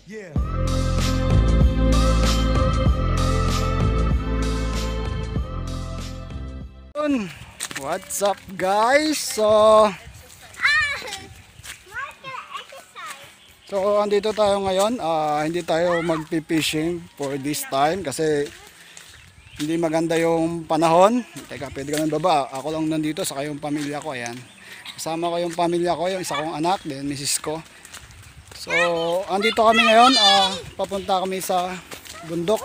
Yeah. What's up guys? So andito tayo ngayon. Hindi tayo magpi-fishing for this time kasi hindi maganda yung panahon. Teka, pwede ka ng baba. Ako lang nandito sa yung pamilya ko. Ayan. Kasama ko yung pamilya ko, yung isa kong anak, then misis ko. So andito kami ngayon. Papunta kami sa bundok.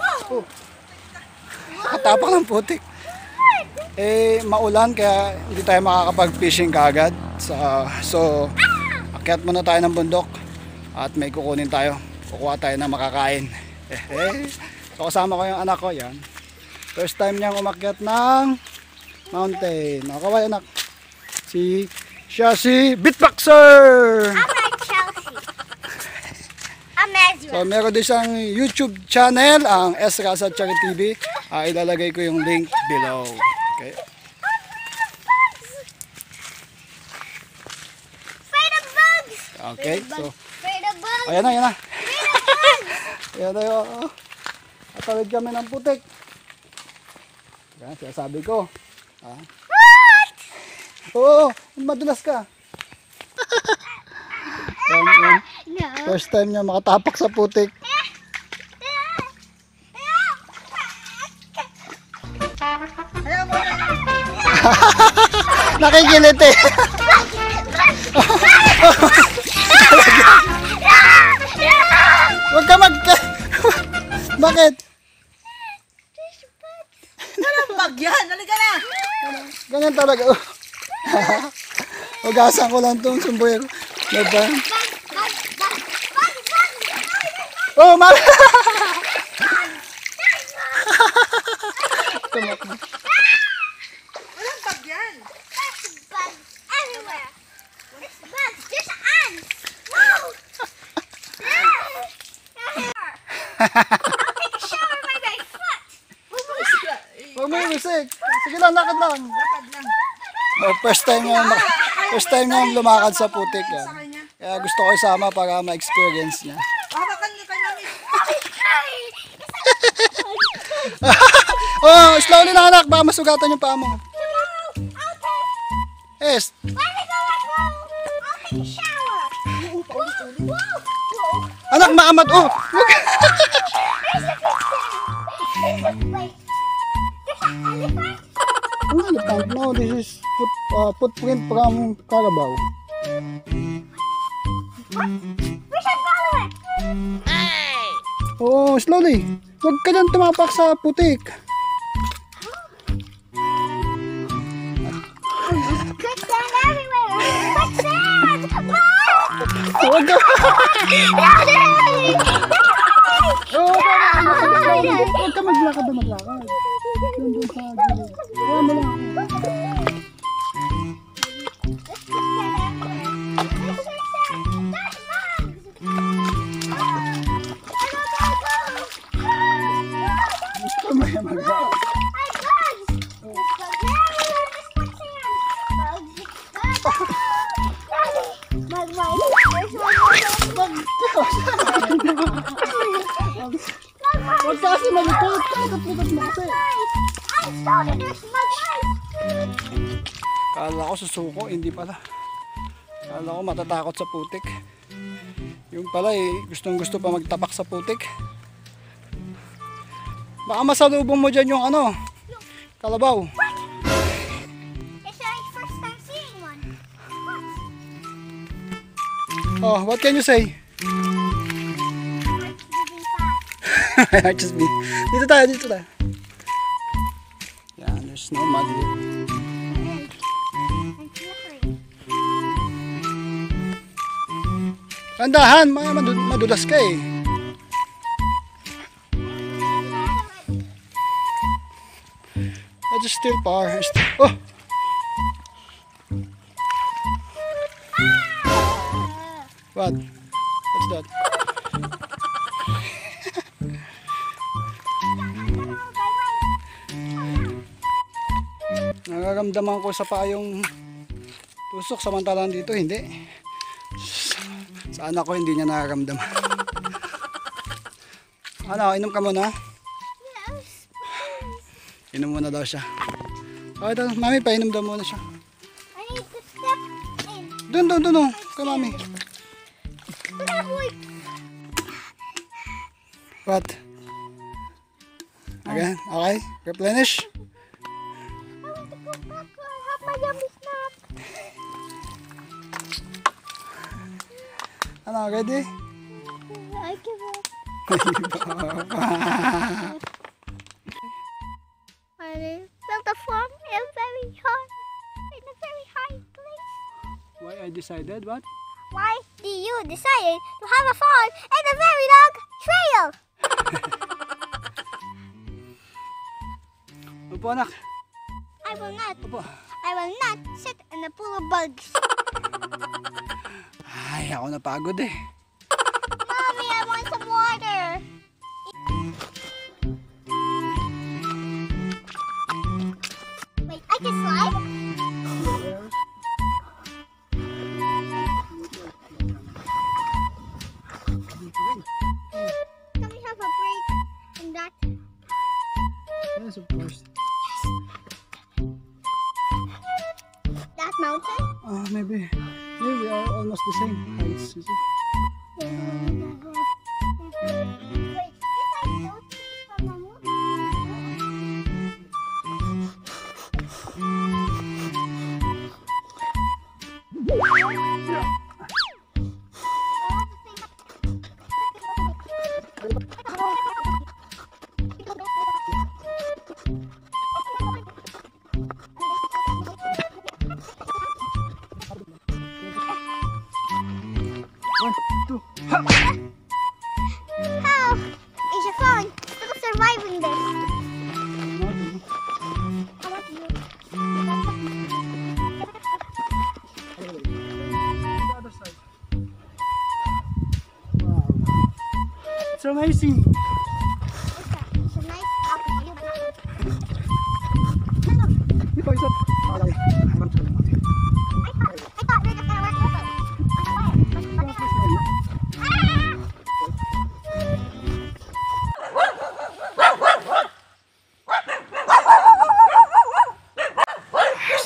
Katapak ng putik. Maulan kaya hindi tayo makakapag-fishing kaagad. So akyat muna tayo ng bundok at may kukunin tayo. Kukuha tayo ng makakain. So kasama ko yung anak ko. Yan. First time niyang umakyat ng mountain. Kaway anak. Siya si Beatboxer. So meron din siyang YouTube channel, ang S. Rasa Chari TV. Ilalagay ko yung link below. Okay. Okay, so ayan na, ayan na. Ayan na yun. Atawid kami ng putik. Yan, sinasabi ko. Oo, madulas ka. Yan. First time niya makatapak sa putik. Nakikilit eh. Huwag ka Bakit? Anong bag yan? Halika na! Ganyan talaga. Ugasan ko lang itong sumboy. Diba? Oh, mami! Tumakbo. Anong bag yan? Huwag mo yung music. Sige lang, lakad lang. Oh, first time yung lumakad sa putik. Yan. Kaya gusto ko isama para ma-experience niya. Hawakan niyo kay mami. Oh, slowly na anak, baka masugatan yung paa mo. Yes. Anak, maamat. Oh. No, this is footprint from Carabao. Oh, slowly. Huwag ka dyan tumapak sa putik. Huwag ka. Huwag ka maglakad na maglakad. Doon sa gilid. Huwag mo lang. Gusto mo yan maglakad. Huwag ka kasi malikot. Putot mo kasi. Kala ko susuko, hindi pala. Kala ko matatakot sa putik. Yung pala gustong gusto pa magtapak sa putik. Baka masalubong mo dyan yung kalabaw. Oh, what can you say? Just me. Dito tayo. Yeah, there's no mud here. Tandahan, madulas ka eh. That's still far. Oh! What? What's that? Nararamdaman ko sa paa yung tusok, samantalang dito hindi. Sa anak ko hindi niya nararamdaman. Ano, inom ka muna? Yes. Inom muna daw siya. Okay, ito, mami, painom daw muna siya. I need to step in. Doon, kay mami. What? Again, okay, replenish. I want to go back to have my yummy snack. Ano, ready? I give up. Built a farm in very hard, in a very high place. Why I decided what? Why do you decide to have a farm in a very long trail? Upo anak. I will not. Upo. I will not sit in a pool of bugs. Ay, ako napagod eh. Mommy, I want some water. Wait, I can slide? Can we have a break in that? Yes, of course. That mountain? Maybe we are almost the same heights, you see? Wait, if I don't from a moon? One, two, ha! How is your phone still surviving this? How about you? The other side. Wow. It's amazing. What's that? It's a nice apple. You Ito isa. Okay. I thought we were gonna work with it.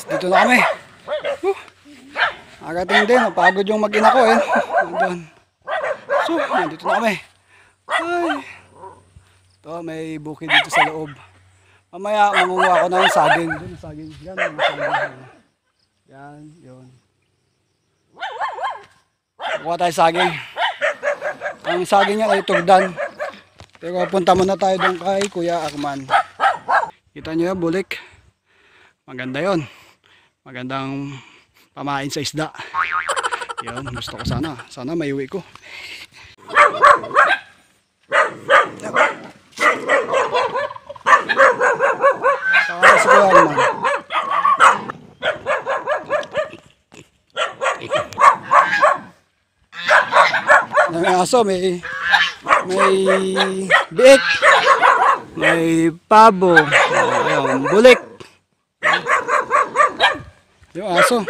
Dito na kami. Agating din, napagod yung mag-ina ko eh. Nandun. So, nandito na kami. Ay. Ito, may bukid dito sa loob. Mamaya, mangunguha ko na yung saging. Doon yung saging. Yan, yung saging. Yan, yun. Kuha tayo saging. Ang saging yan ay tugdan. Pero punta muna tayo doon kay Kuya Arman. Kita nyo yan, bulik. Maganda yon. Magandang pamain sa isda. Yun, gusto ko sana. Sana maiuwi ko. Saka si Kuya Arman. May aso, may biik, may pabo, ayun, bulik. Yung aso.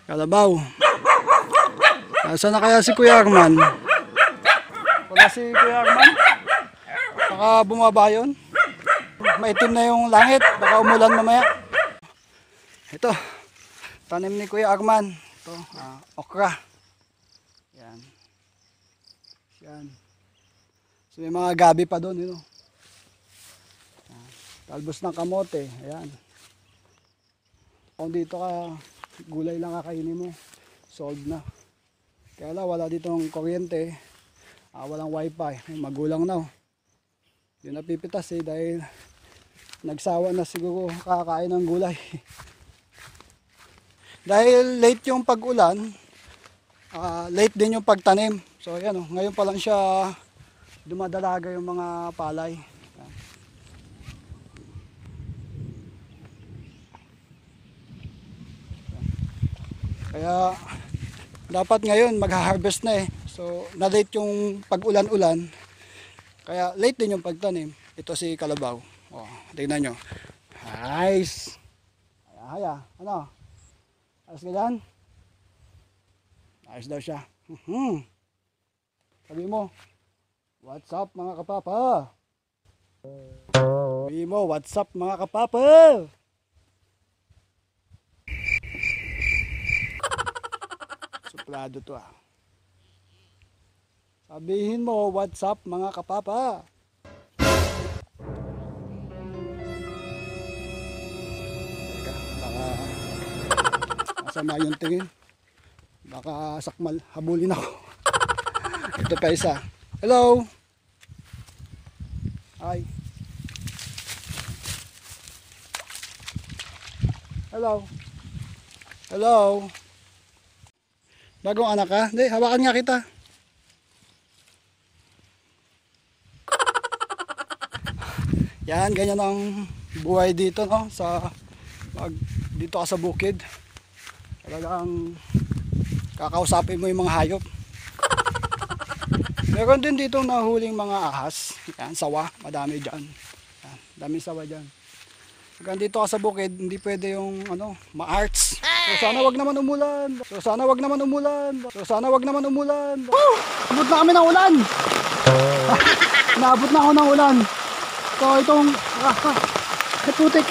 Kalabaw. Nasaan na kaya si Kuya Arman? Wala si Kuya Arman? Baka bumaba yun. Maitim na yung langit. Baka umulan mamaya. Ito. Tanim ni Kuya Arman. Ito. Okra. Yan. Yan. So may mga gabi pa doon. You know? Talbos ng kamote. Ayan. Kung dito ka, gulay lang kakainin mo. Solved na. Kaya wala ditong kuryente. Walang wifi. Magulang na. Yun napipitas eh dahil nagsawa na siguro kakain ng gulay. Dahil late yung pag-ulan, late din yung pagtanim. So ayan ngayon pa lang siya dumadalaga yung mga palay. Kaya dapat ngayon mag-harvest na eh. So na-late yung pag-ulan-ulan. Kaya late din yung pagtanim. Ito si Kalabaw. Oh, tingnan nyo. Nice. Haya, ano? Ayos ka dyan? Ayos daw siya. Sabi mo, what's up mga kapapa? Sabi mo, what's up mga kapapa? Suplado to ah. Sabihin mo, what's up mga kapapa? Teka, baka masama yung tingin. Baka sakmal, habulin ako. Ito pa isa. Hello! Hi. Hello. Hello. Bagong anak ka? Hindi, hawakan nga kita. Yan, ganyan ang buhay dito, no? Dito ka sa bukid. Talagang kakausapin mo yung mga hayop. Meron din dito nahuling mga ahas. Yan, sawa, madami dyan. Yan, daming sawa dyan. Hanggang dito ka sa bukid, hindi pwede yung ma-arts. So sana wag naman umulan. So sana wag naman umulan. So sana wag naman umulan. Abot na kami ng ulan. Naabot na ako ng ulan. So itong putik.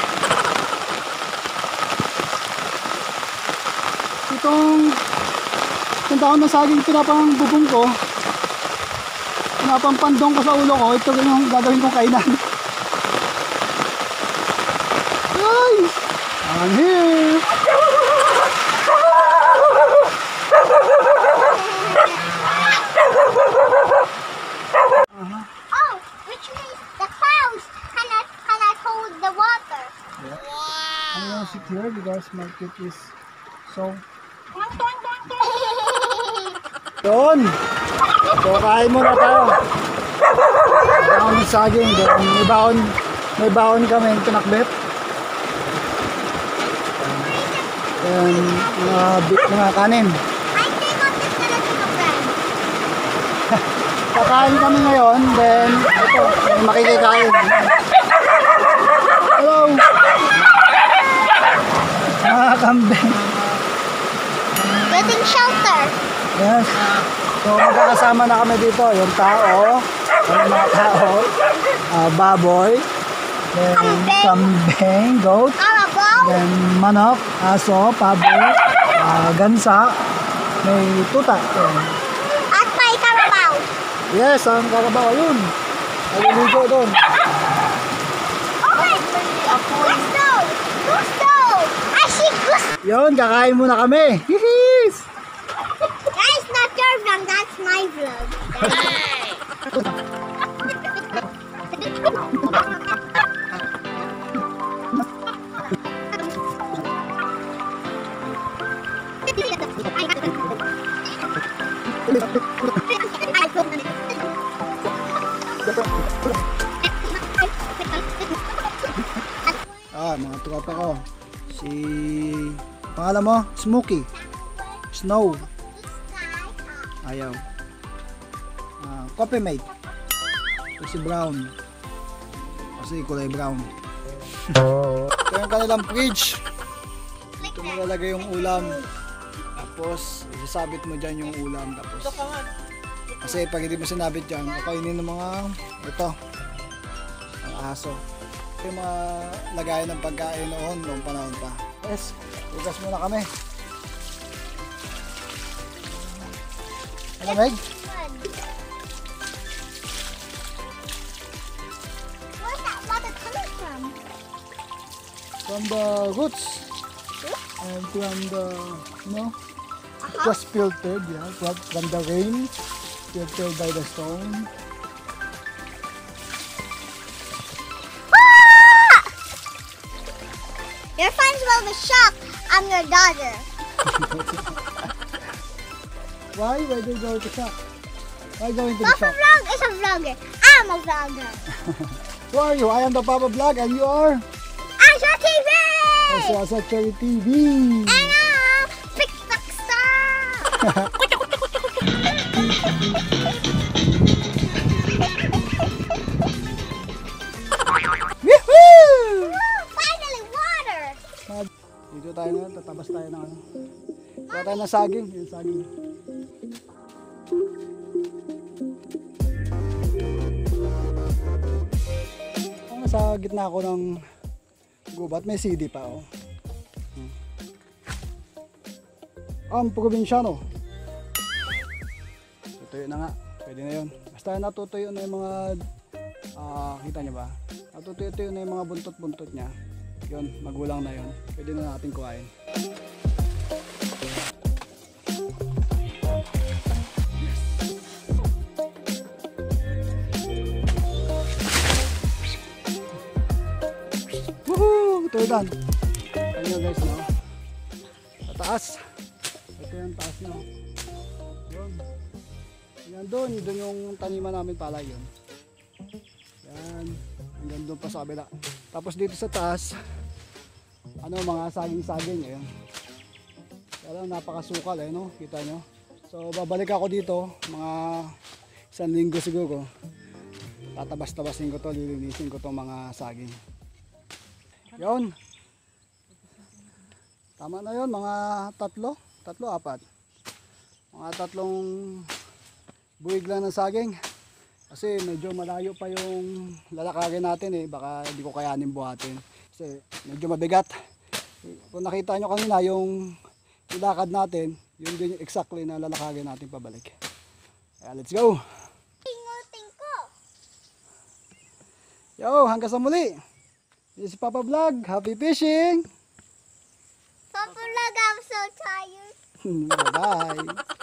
Itong taon na saging pinapang bubong ko. Pinapang pandong ko sa ulo ko. Ito yung gagawin kong kainan. Ay! I'm here! Oh, which means the clouds cannot hold the water. I'm gonna sit here because my kid is so... Doon! So kain muna tayo. Kain ng saging. May baon kami yung pinakbet. And mga kanin. I think of this gonna be a friend. Kakain kami ngayon. Then ito, may makikikain. Hello! Mga kambing. Getting shelter. Yes. So magkakasama na kami dito. Yung tao, yung mga tao, baboy, then kambing, goat, Carabao. then manok, aso, pabo, gansa, may tuta. Yan. At may carabao. Yes, ang karabaw yun. Naliligo doon. Okay. Gusto. Gusto. I see gusto. Yun, kakain muna kami. Hihis! That's not your vlog. That's my vlog. Mga tropa ko. Si... Pangalan mo? Smokey. Snow. Ayaw. Coffee mate. Ito si Brown. Kasi kulay brown. Ito yung kanilang fridge. Ito malalagay yung ulam. Tapos, isasabit mo dyan yung ulam. Tapos, kasi pag hindi mo sinabit dyan, kapainin ng mga, ito, ang aso. Ito yung mga lagayan ng pagkain noong panahon pa. Yes, ugas muna kami. Malamig? Where's that water coming from? From the roots. And from the, just filtered, yeah, from the rain, filtered by the stone. Your friends will be shocked. I'm your daughter. Why? Why do you go to shop? Why going to the Papa shop? Vlog is a vlogger. I'm a vlogger. Who are you? I am the Papa Vlog and you are? Asha TV! Asa Cherry TV. And I'm TikTok star. Woohoo! Finally, water. Dito tayo ngayon, tatabas tayo ng Kuha tayo ng saging. Yung saging. Nasa gitna ako ng gubat, may CD pa oh. Ang probinsyano. Tutuyo na nga, pwede na yun. Basta natutuyo na yung mga, kita nyo ba? Natutuyo na yung mga buntot-buntot niya. Yun, magulang na yun. Pwede na natin kuhain. Woohoo! Tudan! Ayan yun guys, no? Sa taas. Ito yung taas na. Yun. Yan doon yung taniman namin pala yun. Yan. Hanggang doon pa sa kabila. Tapos dito sa taas, mga saging-saging. Ayan. Kaya lang napakasukal eh, no? Kita nyo. So babalik ako dito, mga 1 linggo siguro. Tatabas-tabasin ko to, lilinisin ko to mga saging. Yun. Tama na yun, mga 3, 4. Mga 3 buwig lang ng saging. Kasi medyo malayo pa yung lalakarin natin eh. Baka hindi ko kayanin buhatin. Kasi medyo mabigat. Kung nakita nyo kanina yung ilakad natin, yun din yung exactly na lalakarin natin pabalik. Kaya let's go! Tingko. Yo, hanggang sa muli! This is Papa Vlog. Happy fishing! Papa Vlog, I'm so tired. Bye-bye!